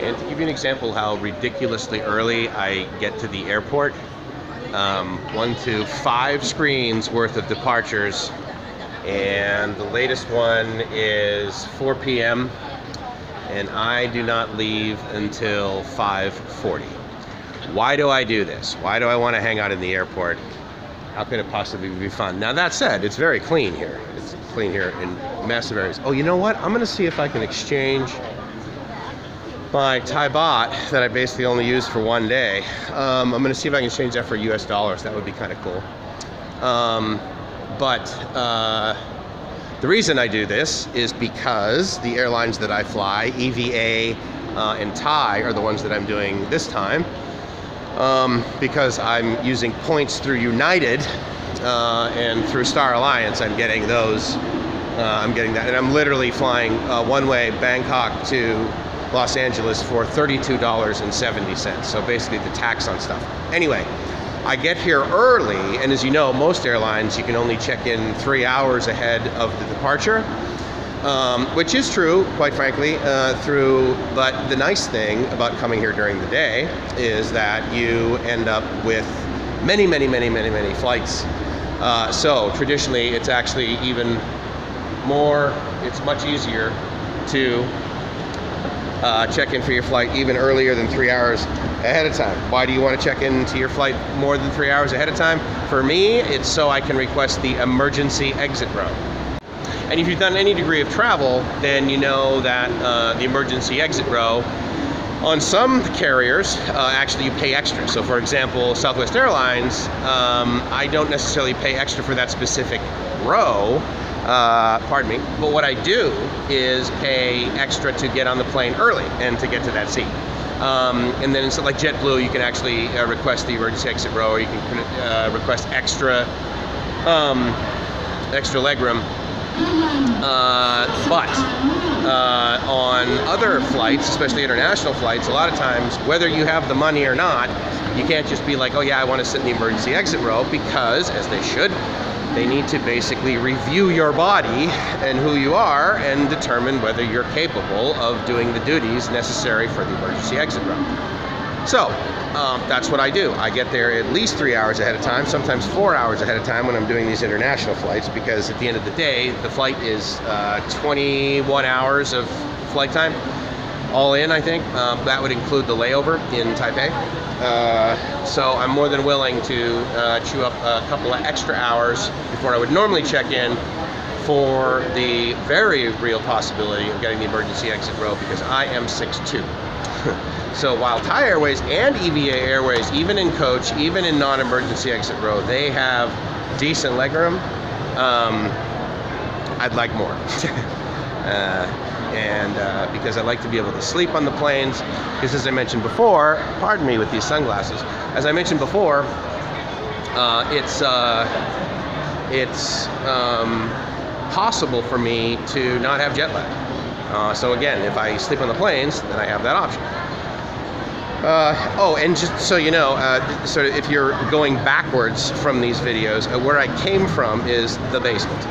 And to give you an example how ridiculously early I get to the airport, 1 to 5 screens worth of departures, and the latest one is 4 p.m. and I do not leave until 5:40. Why do I do this? Why do I want to hang out in the airport? How could it possibly be fun? Now that said, it's very clean here. It's clean here in massive areas. Oh, you know what? I'm gonna see if I can exchange my Thai baht that I basically only used for 1 day. I'm gonna see if I can exchange that for US dollars. That would be kind of cool. The reason I do this is because the airlines that I fly, EVA and Thai, are the ones that I'm doing this time. Because I'm using points through United and through Star Alliance, I'm getting those. I'm getting that, and I'm literally flying one-way Bangkok to Los Angeles for $32.70. So basically the tax on stuff. Anyway, I get here early, and as you know, most airlines you can only check in 3 hours ahead of the departure. Which is true, quite frankly, but the nice thing about coming here during the day is that you end up with many flights. So traditionally, it's actually even more, it's much easier to check in for your flight even earlier than 3 hours ahead of time. Why do you want to check into your flight more than 3 hours ahead of time? For me, it's so I can request the emergency exit row. And if you've done any degree of travel, then you know that the emergency exit row, on some carriers, actually you pay extra. So for example, Southwest Airlines, I don't necessarily pay extra for that specific row, pardon me, but what I do is pay extra to get on the plane early and to get to that seat. And then, so like JetBlue, you can actually request the emergency exit row, or you can request extra legroom. But on other flights, especially international flights, a lot of times, whether you have the money or not, you can't just be like, oh yeah, I want to sit in the emergency exit row, because, as they should, they need to basically review your body and who you are and determine whether you're capable of doing the duties necessary for the emergency exit row. So that's what I do. I get there at least 3 hours ahead of time, sometimes 4 hours ahead of time when I'm doing these international flights, because at the end of the day, the flight is 21 hours of flight time, all in, I think. That would include the layover in Taipei. So I'm more than willing to chew up a couple of extra hours before I would normally check in, for the very real possibility of getting the emergency exit row, because I am 6'2". So while Thai Airways and EVA Airways, even in coach, even in non-emergency exit row, they have decent legroom, I'd like more. Because I like to be able to sleep on the planes, because as I mentioned before, pardon me with these sunglasses, as I mentioned before, it's possible for me to not have jet lag. So again, if I sleep on the planes, then I have that option. Oh, and just so you know, sort of if you're going backwards from these videos, where I came from is the basement.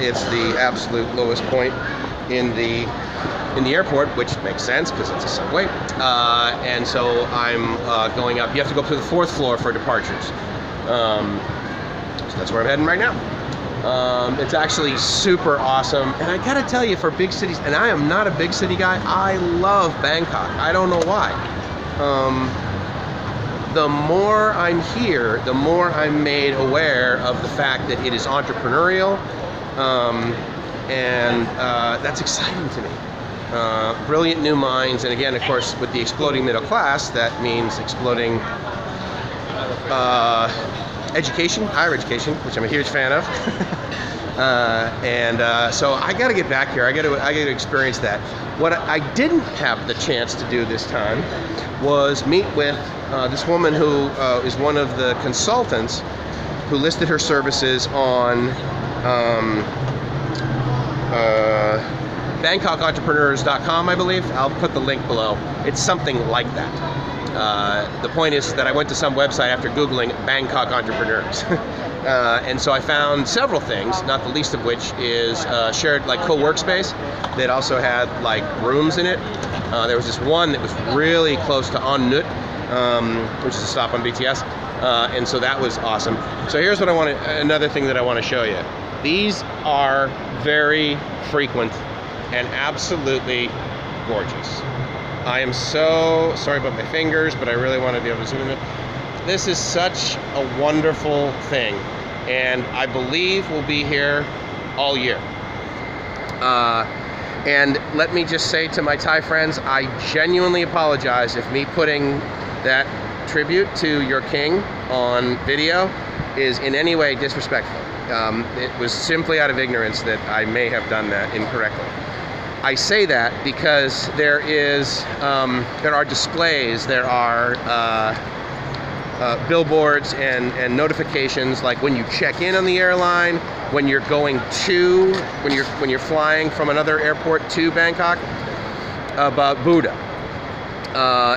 It's the absolute lowest point in the airport, which makes sense because it's a subway. And so I'm going up. You have to go up to the 4th floor for departures. So that's where I'm heading right now. It's actually super awesome, and I gotta tell you, for big cities, and I am not a big city guy, I love Bangkok. I don't know why. The more I'm here, the more I'm made aware of the fact that it is entrepreneurial, and that's exciting to me. Brilliant new minds, and again, of course, with the exploding middle class, that means exploding education, higher education, which I'm a huge fan of. So I got to get back here. I got to experience that. What I didn't have the chance to do this time was meet with this woman who is one of the consultants who listed her services on BangkokEntrepreneurs.com, I believe. I'll put the link below. It's something like that. The point is that I went to some website after Googling Bangkok entrepreneurs. And so I found several things, not the least of which is shared like co-workspace that also had like rooms in it. There was this one that was really close to En Nut, which is a stop on BTS. And so that was awesome. So here's what another thing that I want to show you. These are very frequent and absolutely gorgeous. I am so sorry about my fingers, but I really want to be able to zoom in. This is such a wonderful thing, and I believe we'll be here all year. And let me just say to my Thai friends, I genuinely apologize if me putting that tribute to your king on video is in any way disrespectful. It was simply out of ignorance that I may have done that incorrectly. I say that because there are displays, there are billboards and notifications, like when you check in on the airline, when you're going to, when you're flying from another airport to Bangkok, about Buddha.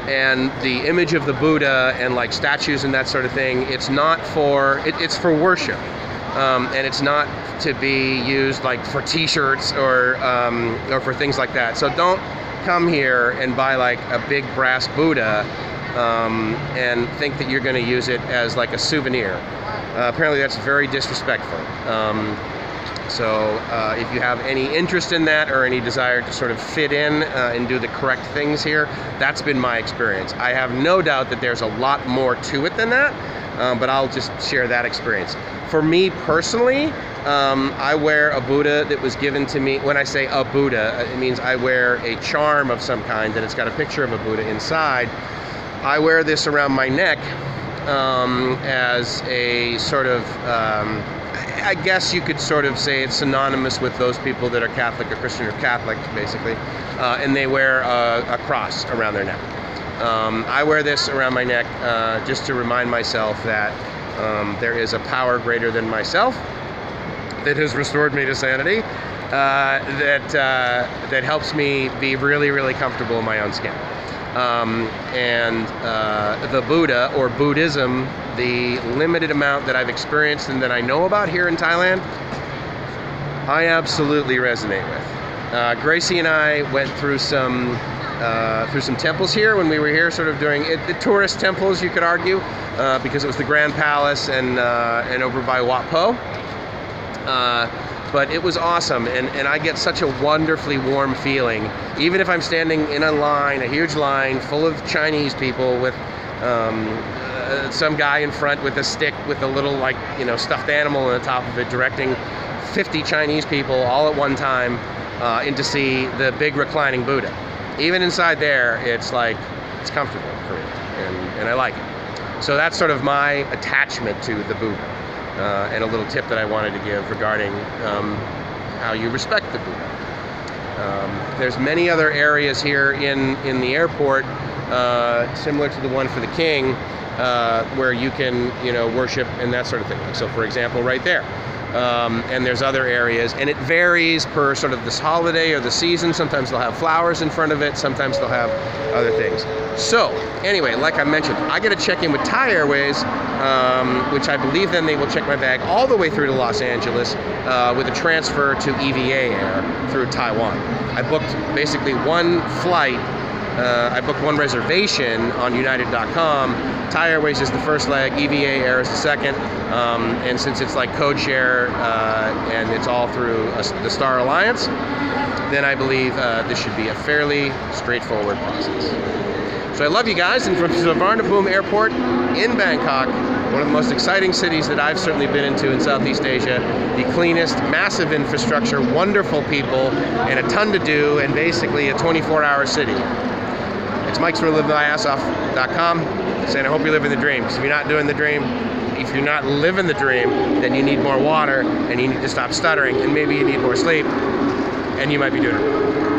And the image of the Buddha and like statues and that sort of thing, it's not for, it's for worship. And it's not to be used like for t-shirts or for things like that. So don't come here and buy like a big brass Buddha and think that you're going to use it as like a souvenir. Apparently that's very disrespectful. So if you have any interest in that or any desire to sort of fit in and do the correct things here, that's been my experience. I have no doubt that there's a lot more to it than that, but I'll just share that experience. For me personally, I wear a Buddha that was given to me. When I say a Buddha, it means I wear a charm of some kind and it's got a picture of a Buddha inside. I wear this around my neck as a sort of, I guess you could sort of say it's synonymous with those people that are Catholic or Christian or Catholic, basically, and they wear a cross around their neck. I wear this around my neck just to remind myself that there is a power greater than myself that has restored me to sanity, that helps me be really, really comfortable in my own skin. And the Buddha, or Buddhism, the limited amount that I've experienced and that I know about here in Thailand, I absolutely resonate with. Gracie and I went through some temples here when we were here, sort of doing the tourist temples, you could argue, because it was the Grand Palace and over by Wat Po. But it was awesome, and I get such a wonderfully warm feeling, even if I'm standing in a line, a huge line full of Chinese people with some guy in front with a stick with a little, like, you know, stuffed animal on the top of it, directing 50 Chinese people all at one time in to see the big reclining Buddha. Even inside there, it's like, it's comfortable for me, and I like it. So that's sort of my attachment to the Buddha. And a little tip that I wanted to give regarding how you respect the Buddha. There's many other areas here in the airport, similar to the one for the king, where you can, you know, worship and that sort of thing. So for example, right there. And there's other areas, and it varies per sort of this holiday or the season. Sometimes they'll have flowers in front of it, sometimes they'll have other things. So anyway, like I mentioned, I get to check in with Thai Airways, which I believe then they will check my bag all the way through to Los Angeles with a transfer to EVA Air through Taiwan. I booked basically one flight. I booked one reservation on United.com. Thai Airways is the first leg, EVA Air is the second, and since it's like code share and it's all through the Star Alliance, then I believe this should be a fairly straightforward process. So I love you guys, and from Suvarnabhumi Airport in Bangkok, one of the most exciting cities that I've certainly been into in Southeast Asia, the cleanest, massive infrastructure, wonderful people, and a ton to do, and basically a 24-hour city. It's Mike's from livemyaassoff.com saying I hope you're living the dream, because if you're not doing the dream, if you're not living the dream, then you need more water, and you need to stop stuttering, and maybe you need more sleep, and you might be doing it wrong.